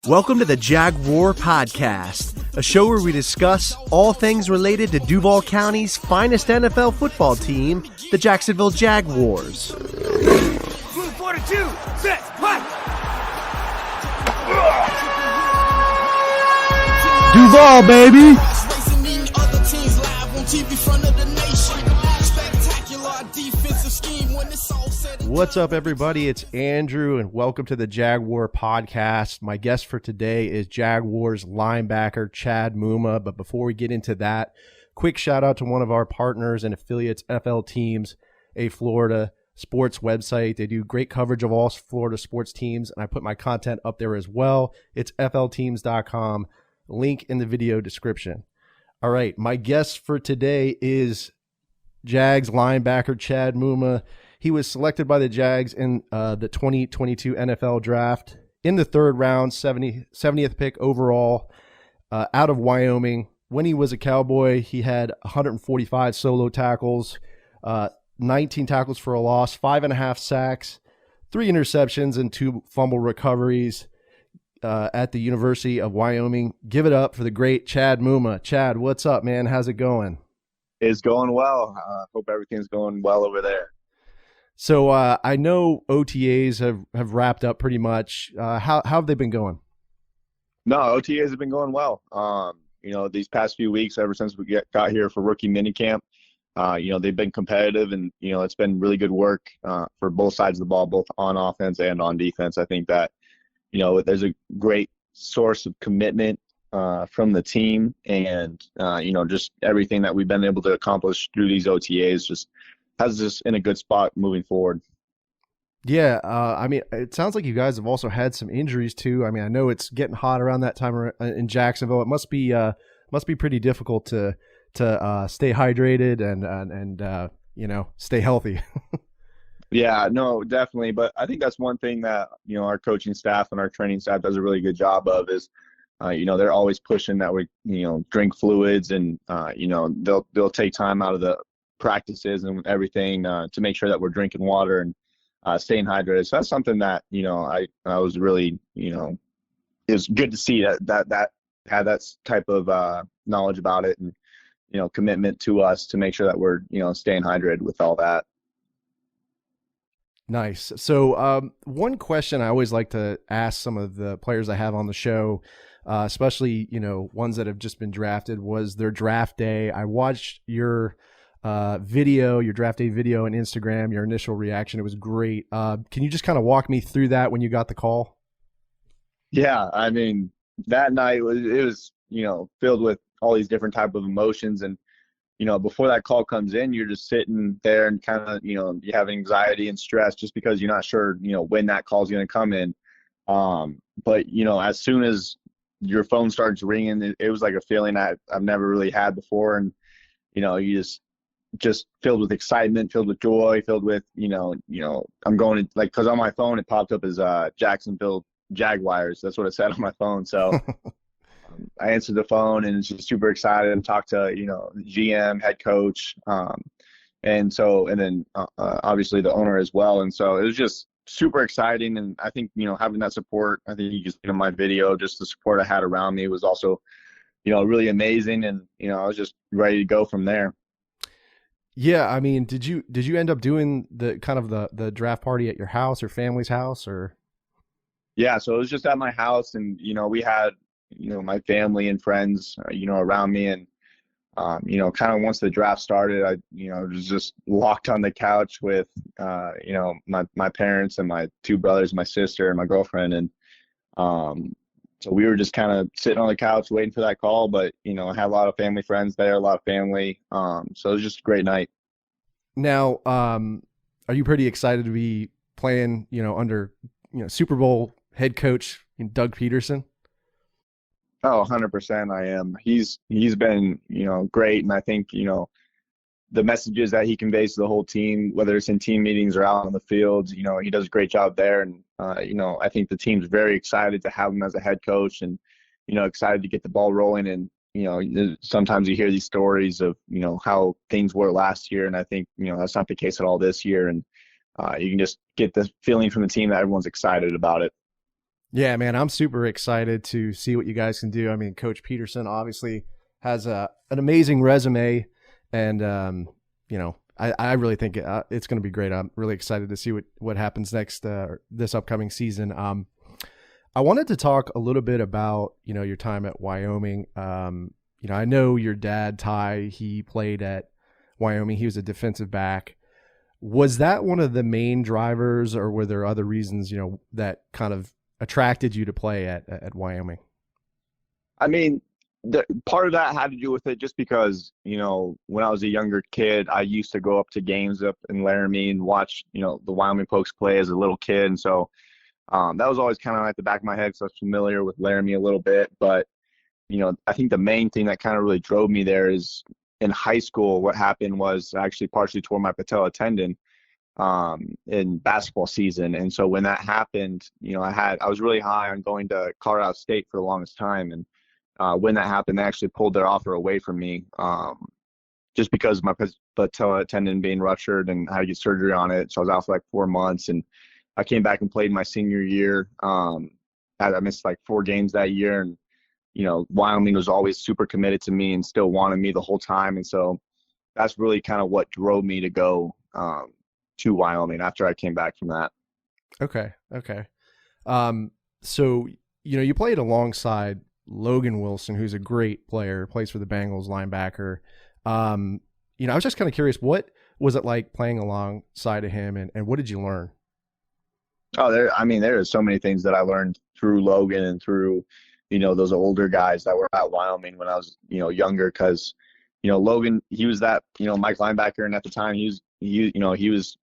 Welcome to the Jaguar Podcast, a show where we discuss all things related to Duval County's finest NFL football team, the Jacksonville Jaguars. 42, set, play! Duval, baby! What's up, everybody? It's Andrew, and welcome to the Jaguar Podcast. My guest for today is Jaguars linebacker Chad Muma. But before we get into that, quick shout out to one of our partners and affiliates, FL Teams, a Florida sports website. They do great coverage of all Florida sports teams, and I put my content up there as well. It's flteams.com. Link in the video description. All right, my guest for today is Jags linebacker Chad Muma. He was selected by the Jags in the 2022 NFL Draft in the third round, 70th pick overall, out of Wyoming. When he was a Cowboy, he had 145 solo tackles, 19 tackles for a loss, 5.5 sacks, 3 interceptions, and 2 fumble recoveries at the University of Wyoming. Give it up for the great Chad Muma. Chad, what's up, man? How's it going? It's going well. Hope everything's going well over there. So I know OTAs have wrapped up pretty much. How have they been going? No, OTAs have been going well. These past few weeks, ever since we got here for rookie minicamp, they've been competitive, and it's been really good work for both sides of the ball, both on offense and on defense. I think that there's a great source of commitment from the team, and just everything that we've been able to accomplish through these OTAs just has us in a good spot moving forward. Yeah, it sounds like you guys have also had some injuries too. I mean, I know it's getting hot around that time in Jacksonville. It must be pretty difficult to stay hydrated and stay healthy. Yeah, no, definitely. But I think that's one thing that our coaching staff and our training staff does a really good job of is they're always pushing that we drink fluids, and they'll take time out of the practices and everything to make sure that we're drinking water and staying hydrated. So that's something that I was really it was good to see that had that type of knowledge about it, and commitment to us to make sure that we're staying hydrated with all that. Nice. So one question I always like to ask some of the players I have on the show, especially ones that have just been drafted, was their draft day. I watched your your draft day video on Instagram, your initial reaction. It was great. Can you just kind of walk me through that when you got the call? Yeah, I mean, that night was filled with all these different type of emotions, and before that call comes in, you're just sitting there and kind of you have anxiety and stress just because you're not sure when that call is going to come in. But as soon as your phone starts ringing, it was like a feeling I've never really had before, and you just filled with excitement, filled with joy, filled with, I'm going to, because on my phone, it popped up as Jacksonville Jaguars. That's what it said on my phone. So I answered the phone and just super excited and talked to, GM, head coach. And then obviously the owner as well. And so it was just super exciting. And I think, having that support, I think you can see in my video, just the support I had around me was also, really amazing. And, I was just ready to go from there. Yeah, I mean, did you end up doing the draft party at your house or family's house, or? Yeah, so it was just at my house, and we had my family and friends around me, and kind of once the draft started, I was just locked on the couch with my parents and my 2 brothers, my sister and my girlfriend, and so we were just kind of sitting on the couch waiting for that call, but, I had a lot of family friends there, a lot of family. So it was just a great night. Now, are you pretty excited to be playing, under, Super Bowl head coach Doug Peterson? Oh, 100% I am. He's been, great. And I think, the messages that he conveys to the whole team, whether it's in team meetings or out on the field, he does a great job there. And, I think the team's very excited to have him as a head coach, and, excited to get the ball rolling. And, sometimes you hear these stories of, how things were last year. And I think, that's not the case at all this year. And you can just get the feeling from the team that everyone's excited about it. Yeah, man, I'm super excited to see what you guys can do. I mean, Coach Peterson obviously has an amazing resume, and I really think it's going to be great. I'm really excited to see what happens next this upcoming season. I wanted to talk a little bit about your time at Wyoming. I know your dad Ty. He played at Wyoming. He was a defensive back. Was that one of the main drivers, or were there other reasons that kind of attracted you to play at Wyoming? I mean, part of that had to do with it just because, when I was a younger kid, I used to go up to games up in Laramie and watch, the Wyoming Pokes play as a little kid. And so that was always kind of at the back of my head, so I was familiar with Laramie a little bit. But, I think the main thing that kind of really drove me there is in high school, what happened was I actually partially tore my patella tendon in basketball season. And so when that happened, I was really high on going to Colorado State for the longest time. And when that happened, they actually pulled their offer away from me just because of my patella tendon being ruptured and I had to get surgery on it. So I was out for like 4 months, and I came back and played my senior year. I missed like 4 games that year, and Wyoming was always super committed to me and still wanted me the whole time. And so that's really kind of what drove me to go to Wyoming after I came back from that. Okay. So you played alongside Logan Wilson, who's a great player, plays for the Bengals, linebacker. I was just kind of curious, what was it like playing alongside of him, and what did you learn? Oh, there are so many things that I learned through Logan and through, those older guys that were at Wyoming when I was, younger. Cause, Logan, he was that, Mike linebacker. And at the time he was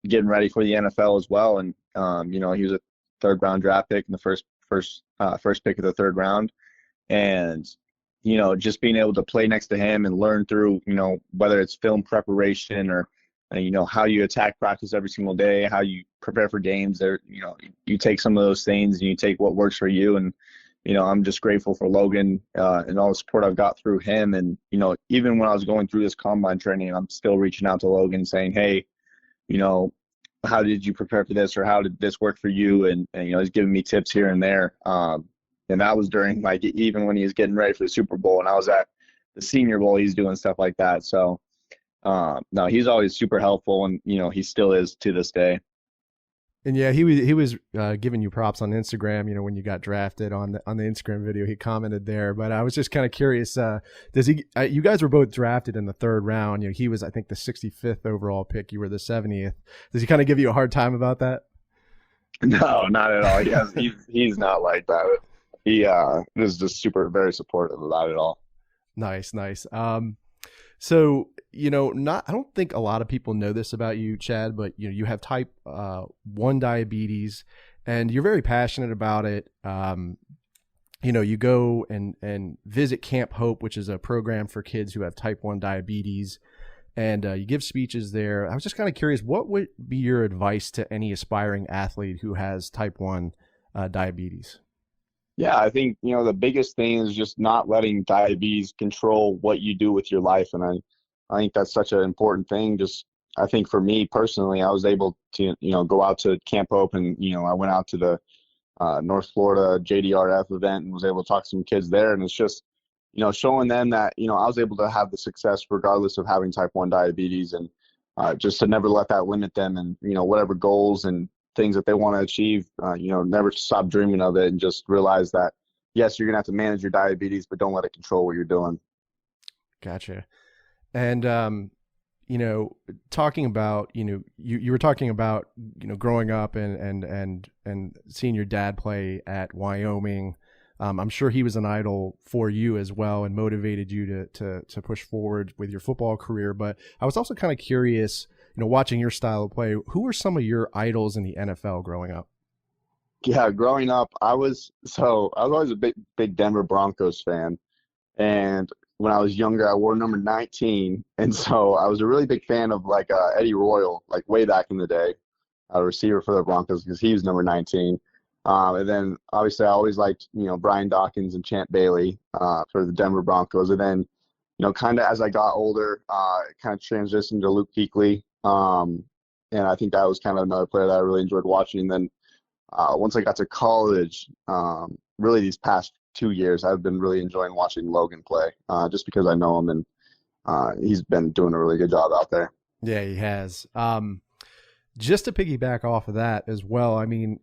getting ready for the NFL as well. And, he was a 3rd round draft pick in the first pick of the 3rd round. And, just being able to play next to him and learn through, whether it's film preparation or, how you attack practice every single day, how you prepare for games there, you take some of those things and you take what works for you. And, I'm just grateful for Logan and all the support I've got through him. And, even when I was going through this combine training, I'm still reaching out to Logan saying, hey, how did you prepare for this, or how did this work for you? And he's giving me tips here and there. And that was during, like, even when he was getting ready for the Super Bowl and I was at the Senior Bowl, he's doing stuff like that. So, no, he's always super helpful, and, he still is to this day. And yeah, he was giving you props on Instagram, when you got drafted on the Instagram video, he commented there. But I was just kind of curious, does he, you guys were both drafted in the 3rd round. He was, I think, the 65th overall pick. You were the 70th. Does he kind of give you a hard time about that? No, not at all. He's not like that. He is just very supportive about it all. Nice. So, I don't think a lot of people know this about you, Chad, but you have type 1 diabetes, and you're very passionate about it. You go and visit Camp Hope, which is a program for kids who have type 1 diabetes, and you give speeches there. I was just kind of curious, what would be your advice to any aspiring athlete who has type 1 diabetes? Yeah, I think, the biggest thing is just not letting diabetes control what you do with your life. And I think that's such an important thing. I think for me personally, I was able to, go out to Camp Hope, and, I went out to the North Florida JDRF event and was able to talk to some kids there. And it's just, showing them that, I was able to have the success regardless of having type 1 diabetes, and just to never let that limit them, and, whatever goals and things that they want to achieve, never stop dreaming of it, and just realize that, yes, you're going to have to manage your diabetes, but don't let it control what you're doing. Gotcha. And, talking about, you were talking about, growing up and seeing your dad play at Wyoming. I'm sure he was an idol for you as well and motivated you to push forward with your football career. But I was also kind of curious, watching your style of play, who were some of your idols in the NFL growing up? Yeah, growing up, I was always a big Denver Broncos fan. And when I was younger, I wore number 19. And so I was a really big fan of Eddie Royal, like way back in the day, a receiver for the Broncos, because he was number 19. And then obviously I always liked, Brian Dawkins and Champ Bailey for the Denver Broncos. And then, kind of as I got older, kind of transitioned to Luke Kuechly. And I think that was kind of another player that I really enjoyed watching. And then once I got to college, really these past 2 years, I've been really enjoying watching Logan play, just because I know him and he's been doing a really good job out there. Yeah, he has. Just to piggyback off of that as well, I mean,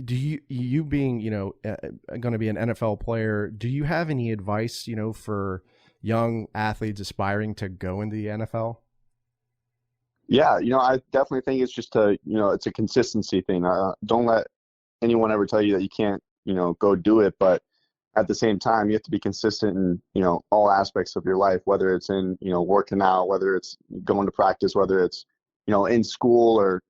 do you being, going to be an NFL player, do you have any advice, for young athletes aspiring to go into the NFL? Yeah, I definitely think it's just it's a consistency thing. Don't let anyone ever tell you that you can't, go do it. But at the same time, you have to be consistent in, all aspects of your life, whether it's in, working out, whether it's going to practice, whether it's, in school or,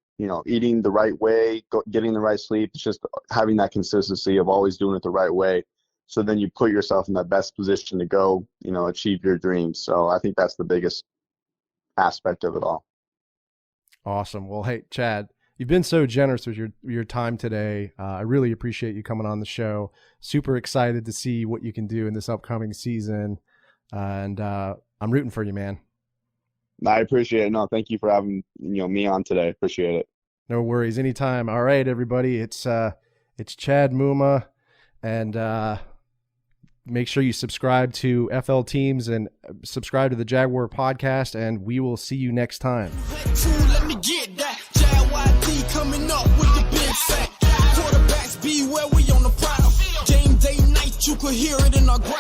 eating the right way, getting the right sleep. It's just having that consistency of always doing it the right way. So then you put yourself in the best position to go, achieve your dreams. So I think that's the biggest aspect of it all. Awesome. Well, hey, Chad, you've been so generous with your time today. I really appreciate you coming on the show. Super excited to see what you can do in this upcoming season. And I'm rooting for you, man. I appreciate it. No, thank you for having me on today. Appreciate it. No worries. Anytime. All right, everybody. It's Chad Muma, and make sure you subscribe to FL Teams and subscribe to the Jaguar podcast, and we will see you next time. Let me get that. JYD coming up with the big sack. Quarterbacks beware, we on the prowl. Game day night, you could hear it in our growl.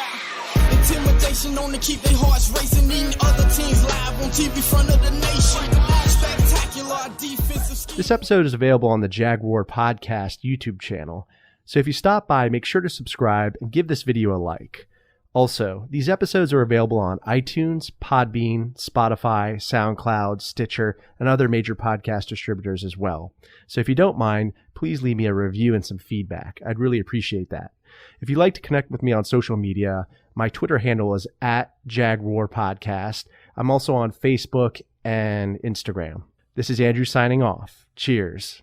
Intimidation on to keep their hearts racing. Eating other teams live on TV front of the nation. Spectacular defensive scheme. This episode is available on the Jaguar podcast YouTube channel. So if you stop by, make sure to subscribe and give this video a like. Also, these episodes are available on iTunes, Podbean, Spotify, SoundCloud, Stitcher, and other major podcast distributors as well. So if you don't mind, please leave me a review and some feedback. I'd really appreciate that. If you'd like to connect with me on social media, my Twitter handle is @JagwarPodcast. I'm also on Facebook and Instagram. This is Andrew signing off. Cheers.